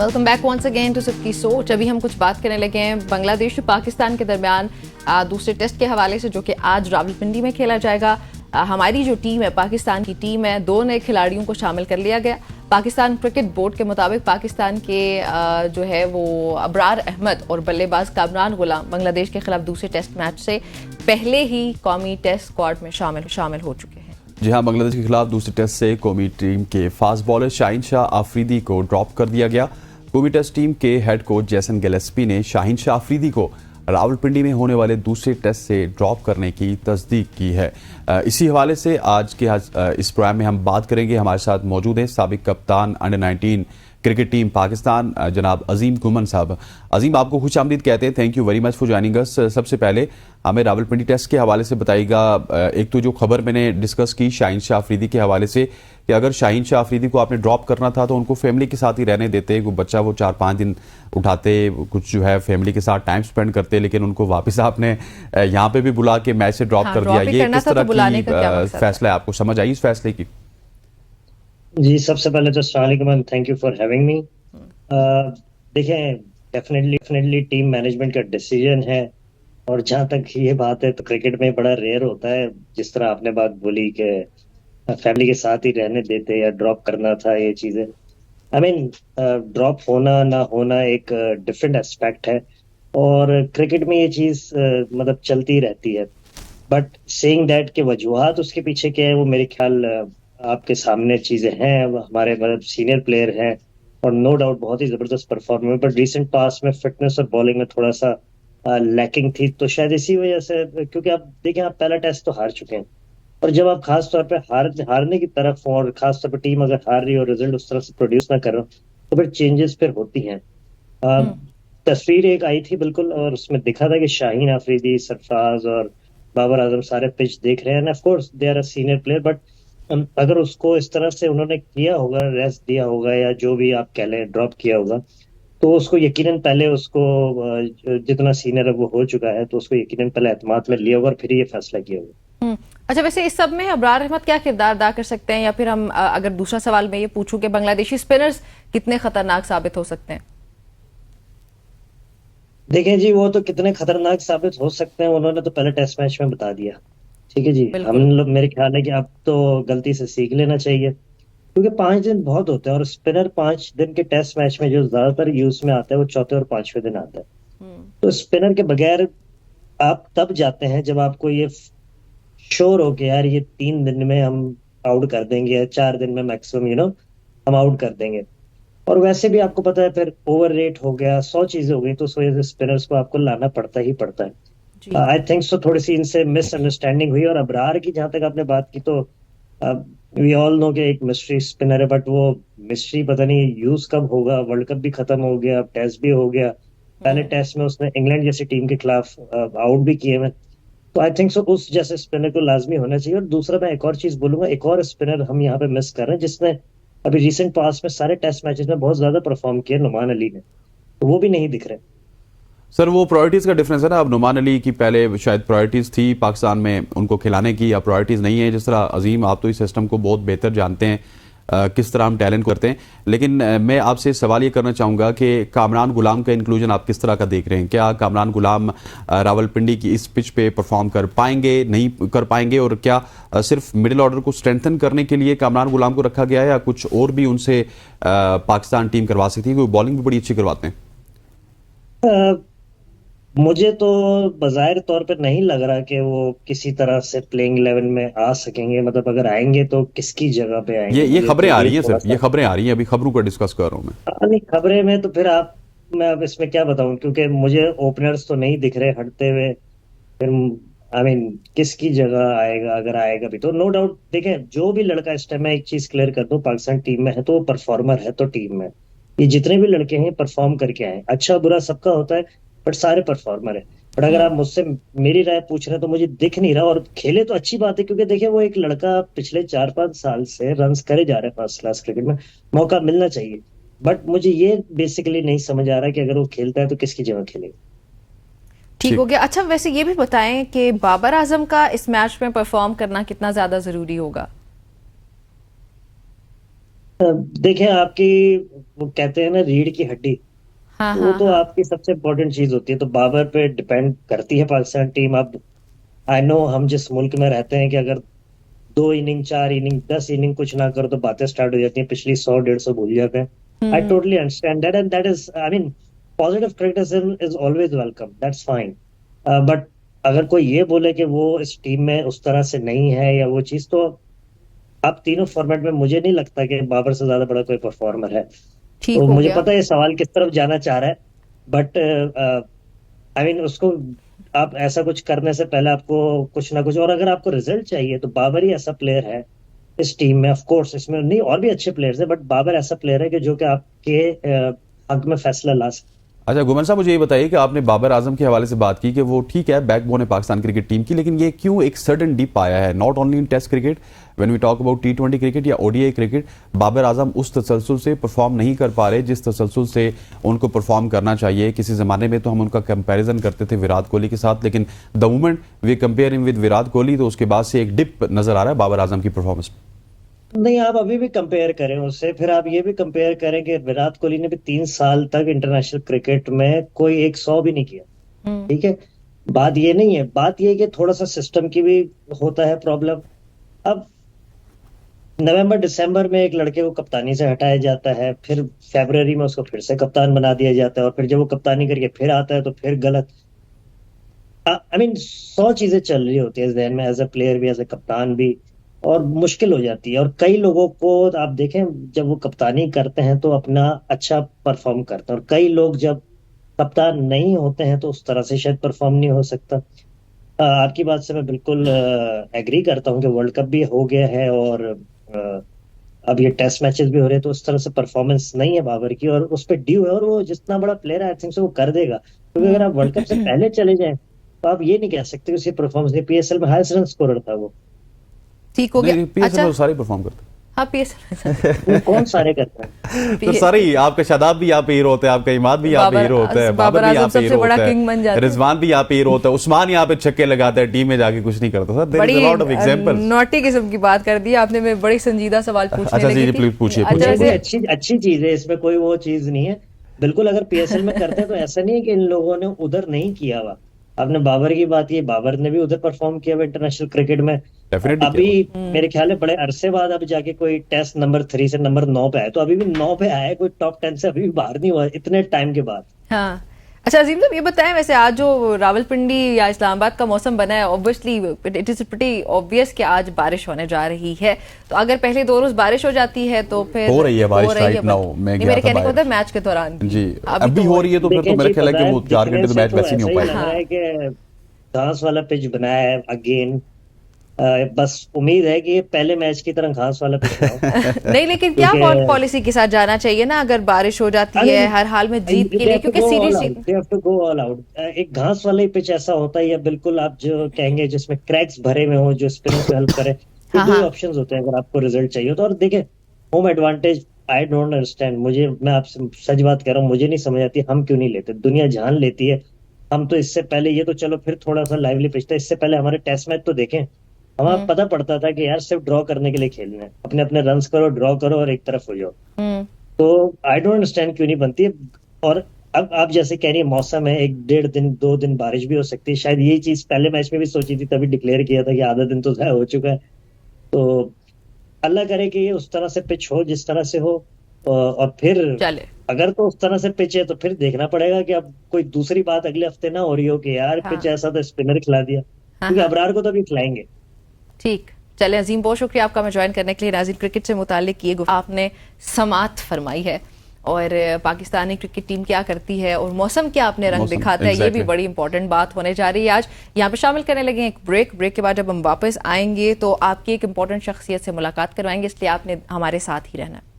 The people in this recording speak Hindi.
Welcome back once again to Sabki Soch. अभी हम कुछ बात करने लगे हैं बांग्लादेश और पाकिस्तान के दरमियान दूसरे टेस्ट के हवाले से, जो कि आज रावलपिंडी में खेला जाएगा। हमारी जो टीम है, पाकिस्तान की टीम है, 2 नए खिलाड़ियों को शामिल कर लिया गया। पाकिस्तान क्रिकेट बोर्ड के मुताबिक पाकिस्तान के जो है वो अबरार अहमद और बल्लेबाज कामरान गुलाम बांग्लादेश के खिलाफ दूसरे टेस्ट मैच से पहले ही कौमी टेस्ट स्क्वाड में शामिल हो चुके हैं। जी हाँ, बांग्लादेश के खिलाफ दूसरे टेस्ट से कौमी टीम के फास्ट बॉलर शाहीन शाह आफरीदी को ड्रॉप कर दिया गया। कौमी टेस्ट टीम के हेड कोच जैसन गिलेस्पी ने शाहीन शाह आफरीदी को रावलपिंडी में होने वाले दूसरे टेस्ट से ड्रॉप करने की तस्दीक की है। इसी हवाले से आज इस प्रोग्राम में हम बात करेंगे। हमारे साथ मौजूद हैं साबिक कप्तान अंडर 19 क्रिकेट टीम पाकिस्तान जनाब अजीम घुमन साहब। अजीम, आपको खुश आमदीद कहते हैं। Thank you very much for joining us. सबसे पहले हमें रावलपिंडी टेस्ट के हवाले से बताइएगा। एक तो जो खबर मैंने डिस्कस की शाहीन शाह आफरीदी के हवाले से कि अगर शाहीन शाह आफरीदी को आपने ड्रॉप करना था तो उनको फैमिली के साथ ही रहने देते। वो बच्चा वो 4-5 दिन उठाते, कुछ जो है फैमिली के साथ टाइम स्पेंड करते, लेकिन उनको वापस आपने यहाँ पे भी बुला के मैच से ड्रॉप कर दिया। ये किस तरह की फैसला है, आपको समझ आई इस फैसले की? जी, सबसे पहले तो अस्सलाम वालेकुम and thank you for having me. देखें, डेफिनेटली टीम मैनेजमेंट का डिसीजन है, और जहां तक ये बात है तो क्रिकेट में बड़ा रेयर होता है, जिस तरह आपने बात बोली कि फैमिली के साथ ही रहने देते या ड्रॉप करना था। ये चीजें ड्रॉप होना ना होना एक डिफरेंट एस्पेक्ट है, और क्रिकेट में ये चीज मतलब चलती रहती है। बट सेइंग दैट के वजूहात उसके पीछे क्या है, वो मेरे ख्याल आपके सामने चीजें हैं। हमारे मतलब सीनियर प्लेयर हैं और नो डाउट बहुत ही जबरदस्त परफॉर्मेंस, बट रिसेंट पास में फिटनेस और बॉलिंग में थोड़ा सा लैकिंग थी। तो शायद इसी वजह से, क्योंकि आप देखें, आप पहला टेस्ट तो हार चुके हैं, और जब आप खास तौर पे हारने की तरफ हो, और खास तौर पे टीम अगर हार रही हो, रिजल्ट उस तरह से प्रोड्यूस ना कर रहा हो, तो फिर चेंजेस फिर होती हैं। तस्वीर एक आई थी बिल्कुल, और उसमें दिखा था कि शाहीन आफरीदी, सरफराज और बाबर आजम सारे पिच देख रहे हैं। Of course they are a senior player, but अगर उसको इस तरह से उन्होंने किया होगा, रेस्ट दिया होगा, या जो भी आप कह लें ड्रॉप किया होगा, तो उसको यकीनन पहले उसको जितना सीनियर है वो हो चुका है, तो उसको यकीनन पहले एतमाद में लिया होगा और फिर ये फैसला किया होगा। अच्छा, वैसे इस सब में अबरार अहमद क्या किरदार अदा कर सकते हैं, या फिर हम अगर दूसरा सवाल मैं ये पूछूं कि बांग्लादेशी स्पिनर्स कितने खतरनाक साबित हो सकते हैं? देखें जी, वो तो कितने खतरनाक साबित हो सकते हैं उन्होंने तो पहले टेस्ट मैच में बता दिया। ठीक है जी, हम लोग, मेरे ख्याल है कि अब तो गलती से सीख लेना चाहिए, क्योंकि 5 दिन बहुत होते हैं, और स्पिनर 5 दिन के टेस्ट मैच में जो ज्यादातर यूज में आता है वो चौथे और 5वें दिन आता है। तो स्पिनर के बगैर आप तब जाते हैं जब आपको ये श्योर हो कि यार ये 3 दिन में हम आउट कर देंगे, या 4 दिन में मैक्सिमम हम आउट कर देंगे। और वैसे भी आपको पता है फिर ओवर रेट हो गया, 100 चीजें हो गई, तो उस वजह से स्पिनर्स को आपको लाना पड़ता ही पड़ता है। आई थिंक सो थोड़ी सी इनसे मिसअंडरस्टैंडिंग हुई। और अबरार की जहां तक आपने बात की, तो वी ऑल नो कि एक मिस्ट्री स्पिनर है, बट वो मिस्ट्री पता नहीं यूज कब होगा। वर्ल्ड कप भी खत्म हो गया, अब टेस्ट भी हो गया। पहले टेस्ट में उसने इंग्लैंड जैसी टीम के खिलाफ आउट भी किए हैं। तो आई थिंक सो उस जैसे स्पिनर को लाजमी होना चाहिए। और दूसरा मैं एक और चीज बोलूंगा, एक और स्पिनर हम यहाँ पे मिस कर रहे हैं, जिसने अभी रिसेंट पास में सारे टेस्ट मैचेस में बहुत ज्यादा परफॉर्म किया, नुमान अली ने, तो वो भी नहीं दिख रहे। सर, वो प्रायोरिटीज का डिफरेंस है ना। अब नुमान अली की पहले शायद प्रायोरिटीज थी पाकिस्तान में उनको खिलाने की, या प्रायोरिटीज नहीं है। जिस तरह अजीम, आप तो इस सिस्टम को बहुत बेहतर जानते हैं, किस तरह हम टैलेंट करते हैं। लेकिन मैं आपसे सवाल ये करना चाहूँगा कि कामरान गुलाम का इंक्लूजन आप किस तरह का देख रहे हैं? क्या कामरान गुलाम रावलपिंडी की इस पिच पे परफॉर्म कर पाएंगे, नहीं कर पाएंगे? और क्या सिर्फ मिडिल ऑर्डर को स्ट्रेंथन करने के लिए कामरान गुलाम को रखा गया है, या कुछ और भी उनसे पाकिस्तान टीम करवा सकती है? क्योंकि बॉलिंग भी बड़ी अच्छी करवाते हैं। मुझे तो बज़ाहिर तौर पर नहीं लग रहा कि वो किसी तरह से प्लेइंग 11 में आ सकेंगे। मतलब अगर आएंगे तो किसकी जगह पे आएंगे? ये खबरें आ रही हैं सर, ये खबरें आ रही हैं, अभी खबरों का डिस्कस कर रहा हूँ मैं। नहीं, खबरें में तो फिर मैं अब इसमें क्या बताऊं, क्योंकि मुझे ओपनर्स तो नहीं दिख रहे हटते हुए। फिर किसकी जगह आएगा? अगर आएगा भी तो नो डाउट, देखें, जो भी लड़का, इस टाइम मैं एक चीज क्लियर कर दूं, पाकिस्तान टीम में है तो वो परफॉर्मर है। तो टीम में ये जितने भी लड़के हैं परफॉर्म करके आए, अच्छा बुरा सबका होता है, बट सारे परफॉर्मर है। बट अगर आप मुझसे मेरी राय पूछ रहे हैं तो मुझे दिख नहीं रहा। और खेले तो अच्छी बात है, क्योंकि देखिए वो एक लड़का पिछले 4-5 साल से रन्स करे जा रहे हैं फर्स्ट क्लास क्रिकेट में, मौका मिलना चाहिए। बट मुझे ये बेसिकली नहीं समझ आ रहा कि अगर वो खेलता है तो किसकी जगह खेलेगा। ठीक हो गया। अच्छा, वैसे ये भी बताएं कि बाबर आजम का इस मैच में परफॉर्म करना कितना ज्यादा जरूरी होगा? देखें आपकी, वो कहते हैं ना रीढ़ की हड्डी, हाँ वो हाँ तो हाँ। आपकी सबसे इम्पोर्टेंट चीज होती है, तो बाबर पे डिपेंड करती है पाकिस्तान टीम। अब आई नो हम जिस मुल्क में रहते हैं कि अगर 2 इनिंग 4 इनिंग 10 इनिंग कुछ ना करो तो बातें स्टार्ट हो जाती हैं, पिछली 100 150 भूल जाते हैं। I totally understand that, and that is I mean positive criticism is always welcome, that's fine. But अगर कोई ये बोले कि वो इस टीम में उस तरह से नहीं है या वो चीज, तो अब तीनों फॉर्मेट में मुझे नहीं लगता कि बाबर से ज्यादा बड़ा कोई परफॉर्मर है। ठीक तो हो मुझे गया। पता है ये सवाल किस तरफ जाना चाह रहा है, बट आई मीन उसको, आप ऐसा कुछ करने से पहले आपको कुछ ना कुछ, और अगर आपको रिजल्ट चाहिए तो बाबर ही ऐसा प्लेयर है इस टीम में। ऑफ कोर्स इसमें नहीं और भी अच्छे प्लेयर्स हैं, बट बाबर ऐसा प्लेयर है कि जो कि आपके हक में फैसला ला सकता अच्छा गुमन साहब, मुझे ये बताइए कि आपने बाबर आजम के हवाले से बात की कि वो ठीक है बैकबोन है पाकिस्तान क्रिकेट टीम की, लेकिन ये क्यों एक सडन डिप आया है, not only in test cricket, when we talk about T20 cricket या ODI क्रिकेट, बाबर आजम उस तसलसल से परफॉर्म नहीं कर पा रहे जिस तसलसल से उनको परफॉर्म करना चाहिए। किसी ज़माने में तो हम उनका कंपैरिजन करते थे विराट कोहली के साथ, लेकिन the moment we compare him with Virat Kohli तो उसके बाद से एक डिप नजर आ रहा है बाबर आजम की परफॉर्मेंस में। नहीं, आप अभी भी कंपेयर करें उससे, फिर आप ये भी कंपेयर करें कि विराट कोहली ने भी 3 साल तक इंटरनेशनल क्रिकेट में कोई 100 भी नहीं किया। ठीक है, बात ये नहीं है, बात ये है कि थोड़ा सा सिस्टम की भी होता है प्रॉब्लम। अब नवंबर दिसंबर में एक लड़के को कप्तानी से हटाया जाता है, फिर फरवरी में उसको फिर से कप्तान बना दिया जाता है, और फिर जब वो कप्तानी करके फिर आता है तो फिर गलत। आई मीन 100 चीजें चल रही होती है इस जहन में, एज ए प्लेयर भी एज ए कप्तान भी, और मुश्किल हो जाती है। और कई लोगों को आप देखें, जब वो कप्तानी करते हैं तो अपना अच्छा परफॉर्म करते हैं, और कई लोग जब कप्तान नहीं होते हैं तो उस तरह से शायद परफॉर्म नहीं हो सकता। आपकी बात से मैं बिल्कुल एग्री करता हूँ कि वर्ल्ड कप भी हो गया है, और अब ये टेस्ट मैचेस भी हो रहे हैं, तो उस तरह से परफॉर्मेंस नहीं है बाबर की, और उस पर ड्यू है, और वो जितना बड़ा प्लेयर है आई थिंक से वो कर देगा। क्योंकि अगर आप वर्ल्ड कप से पहले चले जाएं तो आप ये नहीं कह सकते कि उसकी परफॉर्मेंस नहीं, PSL में हाईएस्ट रन स्कोरर था वो। ठीक हो गया। नहीं, PSL अच्छा में तो सारे परफॉर्म करते हाँ PSL वो कौन सारे करते हैं? तो सारे ही, आपका शादाब भी यहाँ पे हीरो होता है, आपका इमाद भी यहाँ पे हीरो होता है, बाबर बाबर भी यहाँ आजम पे सबसे हीरो बड़ा होता किंग बन जाता है, है। रिजवान भी यहाँ पे हीरो होता है, उस्मान यहाँ पे छक्के लगाता है, टीम में जाके कुछ नहीं करता। Sir there is a lot of examples. Naughty किस्म की बात कर दी आपने, मैं बड़ी संजीदा सवाल पूछने अच्छा जी, लगी जी, थी। प्लीज पूछिए, अच्छा पूछिए। कोई वैसे अच्छी अच्छी चीज है इसमें, कोई वो चीज नहीं है। बिल्कुल, अगर PSL में करते हैं तो ऐसा नहीं है कि इन लोगों ने उधर नहीं किया हुआ। आपने बाबर की बात की, बाबर ने भी उधर परफॉर्म किया हुआ इंटरनेशनल क्रिकेट में। डेफिनेटली अभी किया। मेरे ख्याल है बड़े अरसे बाद अब जाके कोई टेस्ट नंबर 3 से नंबर 9 पे आया, तो अभी भी 9 पे आया है, कोई टॉप 10 से अभी भी बाहर नहीं हुआ इतने टाइम के बाद। हाँ। अच्छा अजीम साहब ये बताएं, वैसे आज जो रावलपिंडी या इस्लामाबाद का मौसम बना है, obviously it is pretty obvious कि आज बारिश होने जा रही है, तो अगर पहले 2 रोज बारिश हो जाती है तो फिर हो रही है बारिश हो रही राइट है, नाउ, मैं नहीं, गया मेरे था कहने का बाहर। मतलब मैच के दौरान भी। जी अभी हो रही है, तो फिर तो देखिए मेरा जी, ख्याल है पता कि है वो 4 दिखने घंटे तो से मैच तो वैसे ही ऐसा नहीं हो ही पाएगा। लग रहा है कि घास वाला पिच बनाया है अगेन। बस उम्मीद है कि ये पहले मैच की तरह घास वाला पिच ना हो। नहीं लेकिन क्या क्योंकि पॉलिसी के साथ जाना चाहिए ना, अगर बारिश हो जाती है हर हाल में जीत के लिए, क्योंकि सीरीज एक घास वाला ही पिच ऐसा होता है, या बिल्कुल आप जो कहेंगे जिसमें क्रैक्स भरे हुए हो, जो स्पिनर को हेल्प करे, ये हाँ दो ही हाँ ऑप्शंस होते हैं अगर आपको रिजल्ट चाहिए तो। और देखिए home advantage, I don't understand, मुझे, मैं आपसे सच बात कह रहा हूँ, मुझे नहीं समझ आती हम क्यों नहीं लेते, दुनिया जान लेती है। हम तो इससे पहले, ये तो चलो फिर थोड़ा सा लाइवली पिच था, इससे पहले हमारे टेस्ट मैच तो देखें, हमें पता पड़ता था कि यार सिर्फ ड्रॉ करने के लिए खेलना है, अपने अपने रन्स करो, ड्रॉ करो और एक तरफ हो जाओ। हम्म, तो आई डोंट अंडरस्टैंड क्यों नहीं बनती है। और अब आप जैसे कह रही है मौसम है, 1 1.5 दिन 2 दिन बारिश भी हो सकती है, शायद यही चीज पहले मैच में भी सोची थी, तभी डिक्लेयर किया था कि आधा दिन तो ज़ाया हो चुका है। तो अल्लाह करे कि ये उस तरह से पिच हो जिस तरह से हो, और फिर चले अगर तो उस तरह से पिच है तो फिर देखना पड़ेगा कि अब कोई दूसरी बात अगले हफ्ते ना हो रही हो कि यार हाँ पिच ऐसा तो स्पिनर खिला दिया, हाँ क्योंकि हाँ अबरार को तो अभी खिलाएंगे। ठीक। चले अजीम, बहुत शुक्रिया आपका मैं ज्वाइन करने के लिए। नाज़रीन, क्रिकेट से मुतालिक ये आपने समात फरमाई है, और पाकिस्तानी क्रिकेट टीम क्या करती है और मौसम क्या अपने रंग दिखाता है, ये भी बड़ी इंपॉर्टेंट बात होने जा रही है। आज यहाँ पे शामिल करने लगे एक ब्रेक के बाद जब हम वापस आएंगे तो आपकी एक इंपॉर्टेंट शख्सियत से मुलाकात करवाएंगे, इसलिए आपने हमारे साथ ही रहना है।